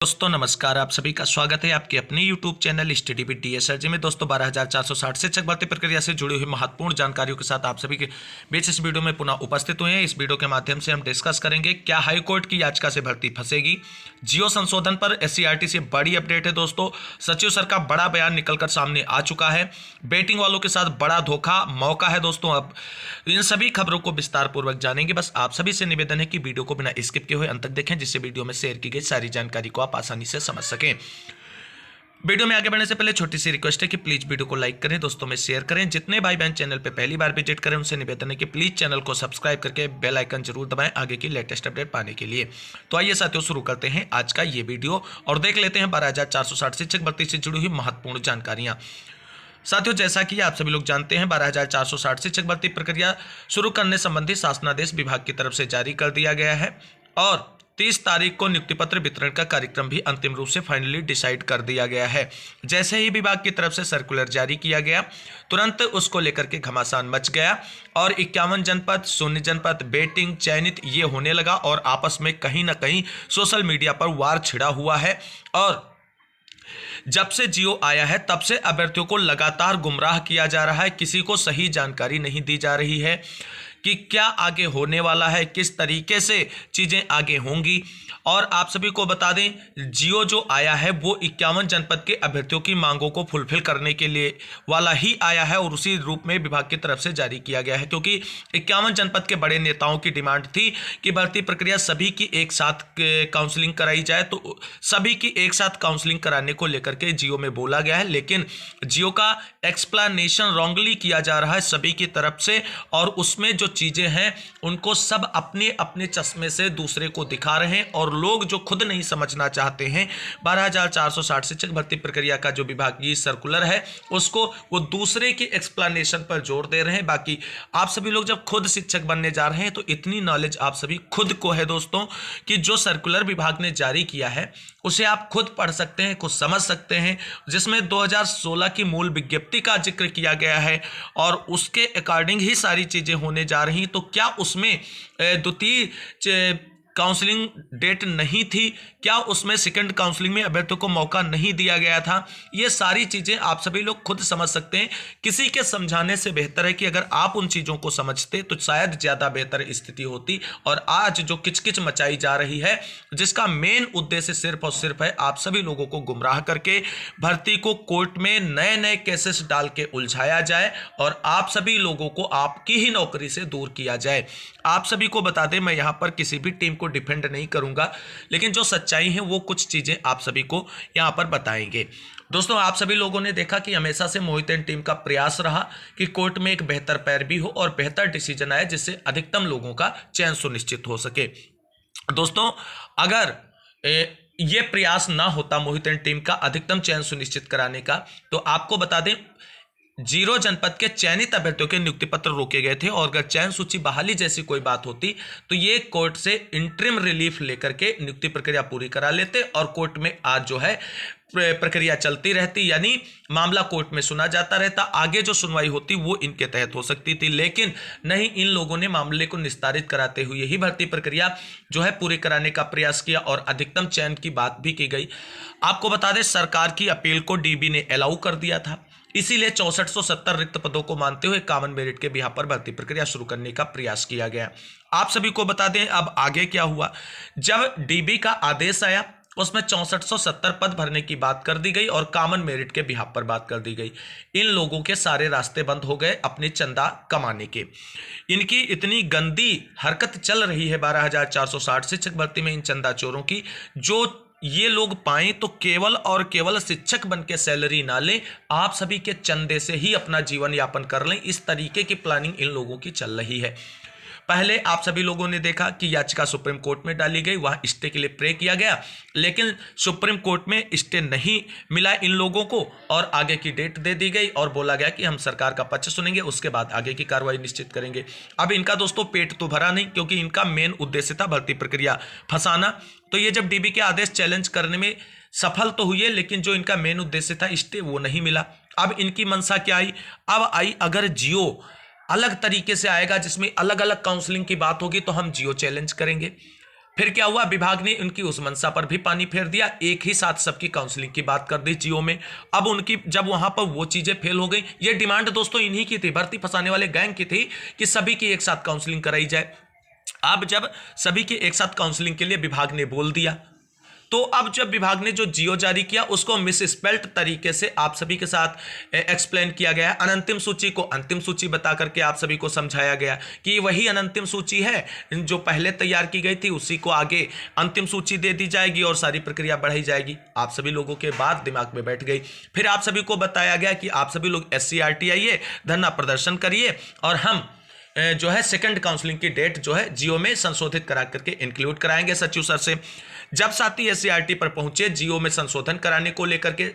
दोस्तों नमस्कार। आप सभी का स्वागत है आपके अपने YouTube channel study with DSRG में। दोस्तों 12,460 शिक्षक भर्ती प्रक्रिया से जुड़ी हुई महत्वपूर्ण जानकारियों के साथ आप सभी के बीच इस वीडियो में पुनः उपस्थित हुए हैं। इस वीडियो के माध्यम से हम डिस्कस करेंगे क्या हाईकोर्ट की याचिका से भर्ती फंसेगी, जियो संशोधन पर SCERT से बड़ी अपडेट है। दोस्तों सचिव सर का बड़ा बयान निकलकर सामने आ चुका है। बेटिंग वालों के साथ बड़ा धोखा मौका है। दोस्तों अब इन सभी खबरों को विस्तार पूर्वक जानेंगे। बस आप सभी से निवेदन है कि वीडियो को बिना स्किप किए हुए अंत तक देखें, जिससे वीडियो में शेयर की गई सारी जानकारी को आप आसानी से समझ सकें। वीडियो में आगे बढ़ने से पहले छोटी सी रिक्वेस्ट है कि प्लीज वीडियो को लाइक करें, दोस्तों में शेयर करें। जितने भाई बहन चैनल पे पहली बार विजिट करें उनसे निवेदन है कि प्लीज चैनल को सब्सक्राइब करके बेल आइकन जरूर दबाएं आगे की लेटेस्ट अपडेट पाने के लिए। तो आइए साथियों शुरू करते हैं आज का ये वीडियो और देख लेते हैं 12,460 शिक्षक भर्ती से जुड़ी हुई महत्वपूर्ण जानकारियां। साथियों जैसा कि आप सभी लोग जानते हैं 12,460 शिक्षक भर्ती प्रक्रिया शुरू करने संबंधी शासनादेश विभाग की तरफ से जारी कर दिया गया है और 30 तारीख को नियुक्ति पत्र वितरण का कार्यक्रम भी अंतिम रूप से फाइनली डिसाइड कर दिया गया है। जैसे ही विभाग की तरफ से सर्कुलर जारी किया गया तुरंत उसको लेकर के घमासान मच गया और 51 जनपद, शून्य जनपद, बेटिंग, चयनित ये होने लगा और आपस में कहीं ना कहीं सोशल मीडिया पर वार छिड़ा हुआ है। और जब से जियो आया है तब से अभ्यर्थियों को लगातार गुमराह किया जा रहा है। किसी को सही जानकारी नहीं दी जा रही है कि क्या आगे होने वाला है, किस तरीके से चीज़ें आगे होंगी। और आप सभी को बता दें जियो जो आया है वो 51 जनपद के अभ्यर्थियों की मांगों को फुलफिल करने के लिए वाला ही आया है और उसी रूप में विभाग की तरफ से जारी किया गया है, क्योंकि 51 जनपद के बड़े नेताओं की डिमांड थी कि भर्ती प्रक्रिया सभी की एक साथ काउंसलिंग कराई जाए। तो सभी की एक साथ काउंसलिंग कराने को लेकर के जियो में बोला गया है, लेकिन जियो का एक्सप्लेनेशन रॉन्गली किया जा रहा है सभी की तरफ से और उसमें जो चीजें हैं उनको सब अपने अपने चश्मे से दूसरे को दिखा रहे हैं और लोग जो खुद नहीं समझना चाहते हैं 12,460 शिक्षक भर्ती प्रक्रिया का जो विभागीय सर्कुलर है उसको वो दूसरे की एक्सप्लेनेशन पर जोर दे रहे हैं। बाकी आप सभी लोग जब खुद शिक्षक बनने जा रहे हैं तो इतनी नॉलेज आप सभी खुद को है दोस्तों कि जो सर्कुलर विभाग ने जारी किया है उसे आप खुद पढ़ सकते हैं, खुद समझ सकते हैं, जिसमें 2016 की मूल विज्ञप्ति का जिक्र किया गया है और उसके अकॉर्डिंग ही सारी चीजें होने जा रही। तो क्या उसमें द्वितीय काउंसलिंग डेट नहीं थी, क्या उसमें सेकंड काउंसलिंग में अभ्यर्थियों को मौका नहीं दिया गया था, ये सारी चीजें आप सभी लोग खुद समझ सकते हैं। किसी के समझाने से बेहतर है कि अगर आप उन चीजों को समझते तो शायद ज्यादा बेहतर स्थिति होती। और आज जो किचकिच मचाई जा रही है जिसका मेन उद्देश्य सिर्फ और सिर्फ है आप सभी लोगों को गुमराह करके भर्ती को कोर्ट में नए नए केसेस डाल के उलझाया जाए और आप सभी लोगों को आपकी ही नौकरी से दूर किया जाए। आप सभी को बता दें मैं यहां पर किसी भी टीम को डिफेंड नहीं करूंगा, लेकिन जो सच्चाई है वो कुछ चीजें आप सभी को यहां पर बताएंगे। दोस्तों आप सभी लोगों ने देखा कि हमेशा से मोहित एंड टीम का प्रयास रहा कि कोर्ट में एक बेहतर पैरवी हो और बेहतर डिसीजन आए जिससे अधिकतम लोगों का चयन सुनिश्चित हो सके। दोस्तों अगर ये प्रयास ना होता मोहित एंड टीम का अधिकतम चयन सुनिश्चित कराने का, तो आपको बता दें 0 जनपद के चयनित अभ्यर्थियों के नियुक्ति पत्र रोके गए थे और अगर चयन सूची बहाली जैसी कोई बात होती तो ये कोर्ट से इंटरिम रिलीफ लेकर के नियुक्ति प्रक्रिया पूरी करा लेते और कोर्ट में आज जो है प्रक्रिया चलती रहती, यानी मामला कोर्ट में सुना जाता रहता, आगे जो सुनवाई होती वो इनके तहत हो सकती थी। लेकिन नहीं, इन लोगों ने मामले को निस्तारित कराते हुए ही भर्ती प्रक्रिया जो है पूरी कराने का प्रयास किया और अधिकतम चयन की बात भी की गई। आपको बता दें सरकार की अपील को डीबी ने अलाउ कर दिया था, इसीलिए 6470 रिक्त पदों को मानते हुए कॉमन मेरिट के बिहाफ पर भर्ती प्रक्रिया शुरू करने का प्रयास किया गया। आप सभी को बता दें अब आगे क्या हुआ। जब डीबी का आदेश आया उसमें 6470 पद भरने की बात कर दी गई और कॉमन मेरिट के बिहाफ पर बात कर दी गई। इन लोगों के सारे रास्ते बंद हो गए अपने चंदा कमाने के। इनकी इतनी गंदी हरकत चल रही है 12,460 शिक्षक भर्ती में इन चंदा चोरों की, जो ये लोग पाएं तो केवल और केवल शिक्षक बन के सैलरी ना लें, आप सभी के चंदे से ही अपना जीवन यापन कर लें। इस तरीके की प्लानिंग इन लोगों की चल रही है। पहले आप सभी लोगों ने देखा कि याचिका सुप्रीम कोर्ट में डाली गई, वहां स्टे के लिए प्रे किया गया, लेकिन सुप्रीम कोर्ट में स्टे नहीं मिला इन लोगों को और आगे की डेट दे दी गई और बोला गया कि हम सरकार का पक्ष सुनेंगे, उसके बाद आगे की कार्रवाई निश्चित करेंगे। अब इनका दोस्तों पेट तो भरा नहीं, क्योंकि इनका मेन उद्देश्य था भर्ती प्रक्रिया फंसाना। तो ये जब डीबी के आदेश चैलेंज करने में सफल तो हुए, लेकिन जो इनका मेन उद्देश्य था स्टे वो नहीं मिला। अब इनकी मंशा क्या आई? अब आई अगर जियो अलग तरीके से आएगा जिसमें अलग अलग काउंसलिंग की बात होगी तो हम जियो चैलेंज करेंगे। फिर क्या हुआ, विभाग ने उनकी उस मंशा पर भी पानी फेर दिया, एक ही साथ सबकी काउंसलिंग की बात कर दी जियो में। अब उनकी जब वहां पर वो चीजें फेल हो गई, ये डिमांड दोस्तों इन्हीं की थी, भर्ती फंसाने वाले गैंग की थी कि सभी की एक साथ काउंसलिंग कराई जाए। अब जब सभी की एक साथ काउंसलिंग के लिए विभाग ने बोल दिया, तो अब जब विभाग ने जो जियो जारी किया उसको मिसस्पेल्ड तरीके से आप सभी के साथ एक्सप्लेन किया गया। अनंतिम सूची को अंतिम सूची बता करके आप सभी को समझाया गया कि वही अनंतिम सूची है जो पहले तैयार की गई थी, उसी को आगे अंतिम सूची दे दी जाएगी और सारी प्रक्रिया बढ़ाई जाएगी। आप सभी लोगों के बात दिमाग में बैठ गई। फिर आप सभी को बताया गया कि आप सभी लोग SCRT आइए, धरना प्रदर्शन करिए और हम जो है सेकंड काउंसलिंग की डेट जो है जियो में संशोधित करा करके इंक्लूड कराएंगे सचिव सर से। जब साथी SCRT पर पहुंचे जियो में संशोधन कराने को लेकर के,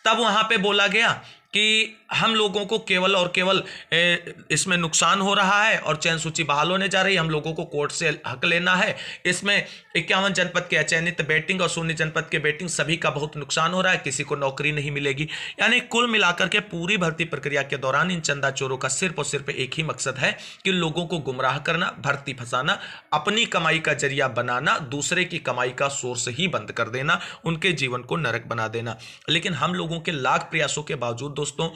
तब वहां पे बोला गया कि हम लोगों को केवल और केवल इसमें नुकसान हो रहा है और चयन सूची बहाल होने जा रही है, हम लोगों को कोर्ट से हक लेना है। इसमें 51 जनपद के अचयनित बेटिंग और 0 जनपद के बेटिंग सभी का बहुत नुकसान हो रहा है, किसी को नौकरी नहीं मिलेगी। यानी कुल मिलाकर के पूरी भर्ती प्रक्रिया के दौरान इन चंदा चोरों का सिर्फ और सिर्फ एक ही मकसद है कि लोगों को गुमराह करना, भर्ती फंसाना, अपनी कमाई का जरिया बनाना, दूसरे की कमाई का सोर्स ही बंद कर देना, उनके जीवन को नरक बना देना। लेकिन हम लोगों के लाख प्रयासों के बावजूद दोस्तों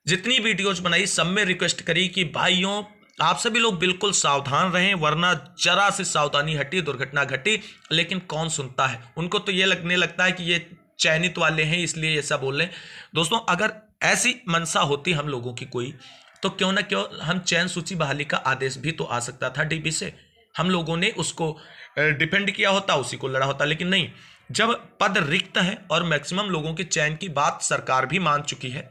जितनी वीडियोज बनाई सब में रिक्वेस्ट करी कि भाइयों आप सभी लोग बिल्कुल सावधान रहें, वरना जरा से सावधानी हटी दुर्घटना घटी। लेकिन कौन सुनता है, उनको तो ये लगने लगता है कि ये चयनित वाले हैं इसलिए ये सब बोल रहे हैं। दोस्तों अगर ऐसी मंशा होती हम लोगों की कोई, तो क्यों ना क्यों हम चयन सूची बहाली का आदेश भी तो आ सकता था DB से, हम लोगों ने उसको डिफेंड किया होता, उसी को लड़ा होता। लेकिन नहीं, जब पद रिक्त है और मैक्सिमम लोगों के चयन की बात सरकार भी मान चुकी है,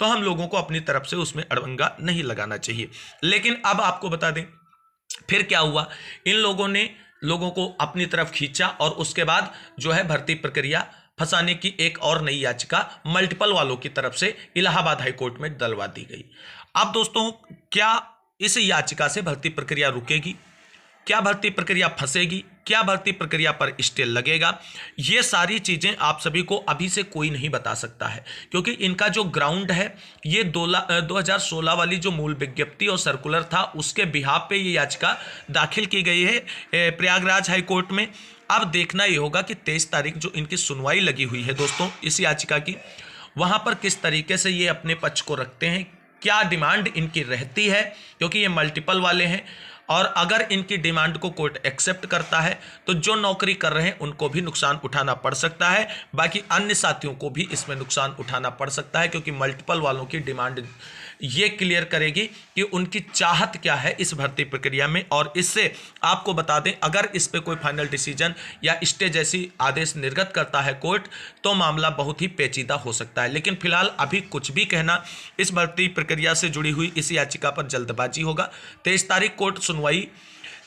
तो हम लोगों को अपनी तरफ से उसमें अड़ंगा नहीं लगाना चाहिए। लेकिन अब आपको बता दें फिर क्या हुआ, इन लोगों ने लोगों को अपनी तरफ खींचा और उसके बाद जो है भर्ती प्रक्रिया फंसाने की एक और नई याचिका मल्टीपल वालों की तरफ से इलाहाबाद हाईकोर्ट में डलवा दी गई। अब दोस्तों क्या इस याचिका से भर्ती प्रक्रिया रुकेगी, क्या भर्ती प्रक्रिया फंसेगी, क्या भर्ती प्रक्रिया पर स्टे लगेगा, ये सारी चीजें आप सभी को अभी से कोई नहीं बता सकता है, क्योंकि इनका जो ग्राउंड है ये 2016 वाली जो मूल विज्ञप्ति और सर्कुलर था उसके बिहाफ पे ये याचिका दाखिल की गई है प्रयागराज हाईकोर्ट में। अब देखना ये होगा कि 23 तारीख जो इनकी सुनवाई लगी हुई है दोस्तों इस याचिका की, वहां पर किस तरीके से ये अपने पक्ष को रखते हैं, क्या डिमांड इनकी रहती है, क्योंकि ये मल्टीपल वाले हैं। और अगर इनकी डिमांड को कोर्ट एक्सेप्ट करता है तो जो नौकरी कर रहे हैं उनको भी नुकसान उठाना पड़ सकता है, बाकी अन्य साथियों को भी इसमें नुकसान उठाना पड़ सकता है, क्योंकि मल्टीपल वालों की डिमांड ये क्लियर करेगी कि उनकी चाहत क्या है इस भर्ती प्रक्रिया में। और इससे आपको बता दें अगर इस पे कोई फाइनल डिसीजन या स्टे जैसी आदेश निर्गत करता है कोर्ट, तो मामला बहुत ही पेचीदा हो सकता है। लेकिन फिलहाल अभी कुछ भी कहना इस भर्ती प्रक्रिया से जुड़ी हुई इस याचिका पर जल्दबाजी होगा। 23 तारीख कोर्ट सुनवाई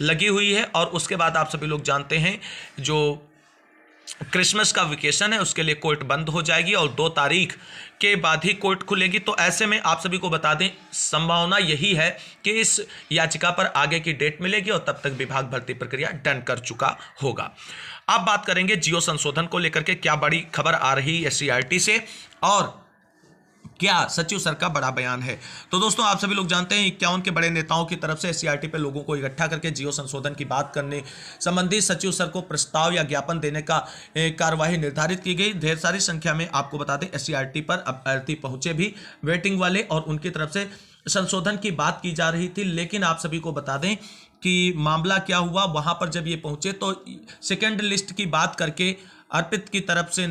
लगी हुई है और उसके बाद आप सभी लोग जानते हैं जो क्रिसमस का वेकेशन है उसके लिए कोर्ट बंद हो जाएगी और 2 तारीख के बाद ही कोर्ट खुलेगी। तो ऐसे में आप सभी को बता दें संभावना यही है कि इस याचिका पर आगे की डेट मिलेगी और तब तक विभाग भर्ती प्रक्रिया डन कर चुका होगा। अब बात करेंगे जियो संशोधन को लेकर के क्या बड़ी खबर आ रही है SCRT से और क्या सचिव सर का बड़ा बयान है। तो दोस्तों आप सभी लोग जानते हैं 51 के बड़े नेताओं की तरफ से SCRT पे लोगों को इकट्ठा करके जियो संशोधन की बात करने संबंधी सचिव सर को प्रस्ताव या ज्ञापन देने का कार्यवाही निर्धारित की गई। ढेर सारी संख्या में आपको बता दें SCRT पर अभ्यर्थी पहुंचे भी वेटिंग वाले और उनकी तरफ से संशोधन की बात की जा रही थी। लेकिन आप सभी को बता दें कि मामला क्या हुआ, वहां पर जब ये पहुंचे तो सेकेंड लिस्ट की बात करके अर्पित की तरफ से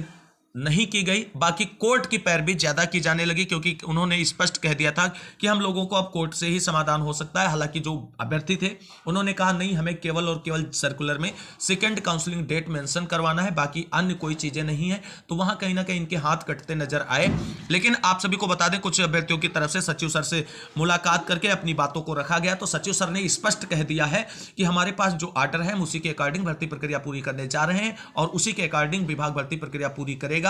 नहीं की गई, बाकी कोर्ट की पैरवी ज्यादा की जाने लगी, क्योंकि उन्होंने स्पष्ट कह दिया था कि हम लोगों को अब कोर्ट से ही समाधान हो सकता है। हालांकि जो अभ्यर्थी थे उन्होंने कहा नहीं, हमें केवल और केवल सर्कुलर में सेकंड काउंसलिंग डेट मेंशन करवाना है, बाकी अन्य कोई चीजें नहीं है। तो वहां कहीं ना कहीं इनके हाथ कटते नजर आए। लेकिन आप सभी को बता दें कुछ अभ्यर्थियों की तरफ से सचिव सर से मुलाकात करके अपनी बातों को रखा गया। तो सचिव सर ने स्पष्ट कह दिया है कि हमारे पास जो आर्डर है उसी के अकॉर्डिंग भर्ती प्रक्रिया पूरी करने जा रहे हैं और उसी के अकॉर्डिंग विभाग भर्ती प्रक्रिया पूरी करेगा।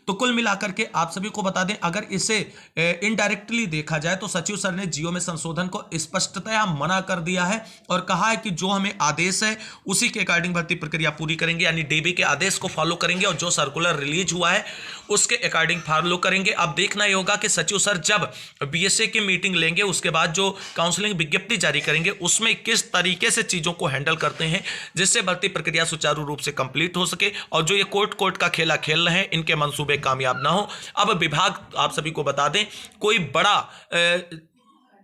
तो कुल मिलाकर के आप सभी को बता दें, अगर इसे इनडायरेक्टली देखा जाए तो सचिव सर ने जीओ में संशोधन को स्पष्टतया मना कर दिया है और कहा है कि जो हमें आदेश है उसी के अकॉर्डिंग भर्ती प्रक्रिया पूरी करेंगे, यानी डीबी के आदेश को फॉलो करेंगे और जो सर्कुलर रिलीज हुआ है उसके अकॉर्डिंग फॉलो करेंगे। अब देखना ही होगा कि सचिव सर जब बीएसए की मीटिंग लेंगे उसके बाद जो काउंसलिंग विज्ञप्ति जारी करेंगे उसमें किस तरीके से चीजों को हैंडल करते हैं जिससे भर्ती प्रक्रिया सुचारू रूप से कंप्लीट हो सके और जो ये कोर्ट का खेला खेल रहे हैं इनके मंसूबे कामयाब ना हो। अब विभाग आप सभी को बता दें कोई बड़ा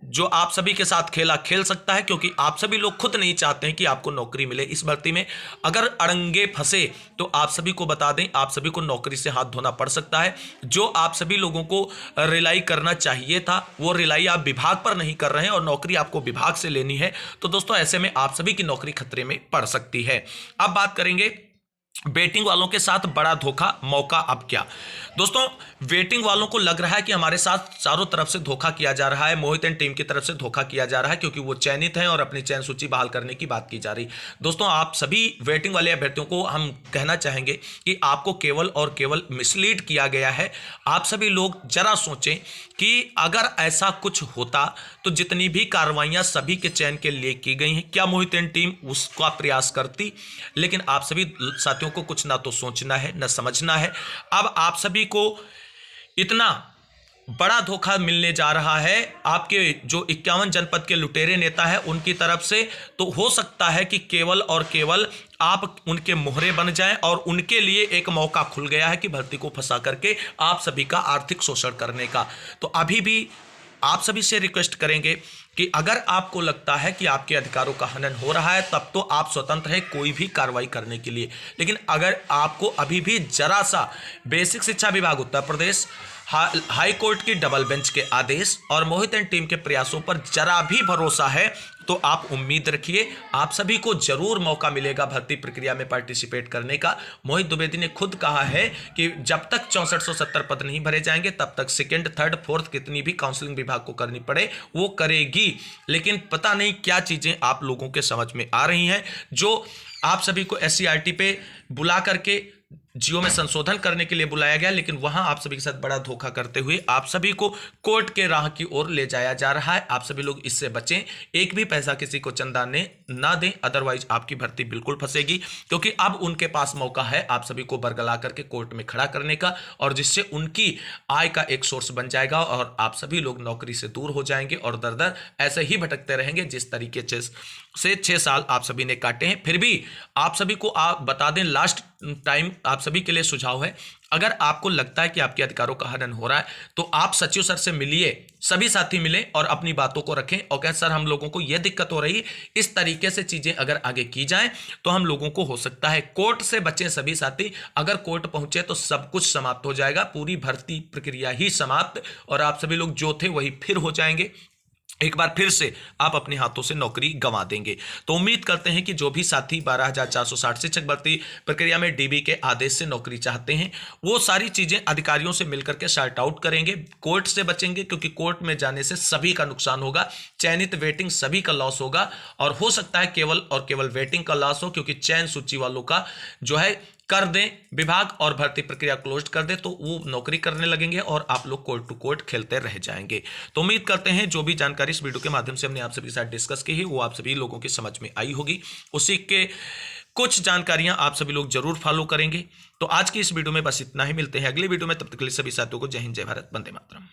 जो आप सभी के साथ खेला खेल सकता है, क्योंकि आप सभी लोग खुद नहीं चाहते हैं कि आपको नौकरी मिले इस भर्ती में। अगर अड़ंगे फंसे तो आप सभी को बता दें आप सभी को नौकरी से हाथ धोना पड़ सकता है। जो आप सभी लोगों को रिलाई करना चाहिए था वो रिलाई आप विभाग पर नहीं कर रहे हैं और नौकरी आपको विभाग से लेनी है, तो दोस्तों ऐसे में आप सभी की नौकरी खतरे में पड़ सकती है। अब बात करेंगे वेटिंग वालों के साथ बड़ा धोखा, मौका अब क्या। दोस्तों वेटिंग वालों को लग रहा है कि हमारे साथ चारों तरफ से धोखा किया जा रहा है, मोहित एंड टीम की तरफ से धोखा किया जा रहा है क्योंकि वो चयनित हैं और अपनी चयन सूची बहाल करने की बात की जा रही। दोस्तों आप सभी वेटिंग वाले अभ्यर्थियों को हम कहना चाहेंगे कि आपको केवल और केवल मिसलीड किया गया है। आप सभी लोग जरा सोचें कि अगर ऐसा कुछ होता तो जितनी भी कार्रवाइयां सभी के चयन के लिए की गई हैं क्या मोहित एंड टीम उसका प्रयास करती, लेकिन आप सभी साथियों को कुछ ना तो सोचना है न समझना है। अब आप सभी को इतना बड़ा धोखा मिलने जा रहा है आपके जो 51 जनपद के लुटेरे नेता है उनकी तरफ से, तो हो सकता है कि केवल और केवल आप उनके मोहरे बन जाएं और उनके लिए एक मौका खुल गया है कि भर्ती को फंसा करके आप सभी का आर्थिक शोषण करने का। तो अभी भी आप सभी से रिक्वेस्ट करेंगे कि अगर आपको लगता है कि आपके अधिकारों का हनन हो रहा है तब तो आप स्वतंत्र हैं कोई भी कार्रवाई करने के लिए, लेकिन अगर आपको अभी भी जरा सा बेसिक शिक्षा विभाग उत्तर प्रदेश, हाई कोर्ट की डबल बेंच के आदेश और मोहित एंड टीम के प्रयासों पर जरा भी भरोसा है तो आप उम्मीद रखिए आप सभी को जरूर मौका मिलेगा भर्ती प्रक्रिया में पार्टिसिपेट करने का। मोहित द्विवेदी ने खुद कहा है कि जब तक 6470 पद नहीं भरे जाएंगे तब तक सेकंड, थर्ड, फोर्थ कितनी भी काउंसलिंग विभाग को करनी पड़े वो करेगी, लेकिन पता नहीं क्या चीजें आप लोगों के समझ में आ रही हैं जो आप सभी को SCRT पे बुला करके जियो में संशोधन करने के लिए बुलाया गया, लेकिन वहां आप सभी के साथ बड़ा धोखा करते हुए आप सभी को कोर्ट के राह की ओर ले जाया जा रहा है। आप सभी लोग इससे बचें, एक भी पैसा किसी को चंदा ने ना दें, अदरवाइज आपकी भर्ती बिल्कुल फंसेगी, क्योंकि अब उनके पास मौका है आप सभी को बरगला करके कोर्ट में खड़ा करने का और जिससे उनकी आय का एक सोर्स बन जाएगा और आप सभी लोग नौकरी से दूर हो जाएंगे और दर दर ऐसे ही भटकते रहेंगे जिस तरीके से 6 साल आप सभी ने काटे हैं। फिर भी आप सभी को आप बता दें लास्ट टाइम आप सभी के लिए सुझाव है, अगर आपको लगता है कि आपके अधिकारों का हनन हो रहा है तो आप सचिव सर से मिलिए, सभी साथी मिलें और अपनी बातों को रखें और कहें सर हम लोगों को यह दिक्कत हो रही है, इस तरीके से चीजें अगर आगे की जाएं तो हम लोगों को हो सकता है। कोर्ट से बचें सभी साथी, अगर कोर्ट पहुंचे तो सब कुछ समाप्त हो जाएगा, पूरी भर्ती प्रक्रिया ही समाप्त और आप सभी लोग जो थे वही फिर हो जाएंगे, एक बार फिर से आप अपने हाथों से नौकरी गंवा देंगे। तो उम्मीद करते हैं कि जो भी साथी 12,460 शिक्षक भर्ती प्रक्रिया में डीबी के आदेश से नौकरी चाहते हैं वो सारी चीजें अधिकारियों से मिलकर के सॉर्ट आउट करेंगे, कोर्ट से बचेंगे क्योंकि कोर्ट में जाने से सभी का नुकसान होगा, चयनित वेटिंग सभी का लॉस होगा और हो सकता है केवल और केवल वेटिंग का लॉस हो क्योंकि चयन सूची वालों का जो है कर दें विभाग और भर्ती प्रक्रिया क्लोज कर दे तो वो नौकरी करने लगेंगे और आप लोग कोर्ट टू कोर्ट खेलते रह जाएंगे। तो उम्मीद करते हैं जो भी जानकारी इस वीडियो के माध्यम से हमने आप सभी के साथ डिस्कस की है वो आप सभी लोगों की समझ में आई होगी, उसी के कुछ जानकारियां आप सभी लोग जरूर फॉलो करेंगे। तो आज की इस वीडियो में बस इतना ही, मिलते हैं अगली वीडियो में, तब तक के लिए सभी साथियों को जय हिंद, जय भारत, वंदे मातरम।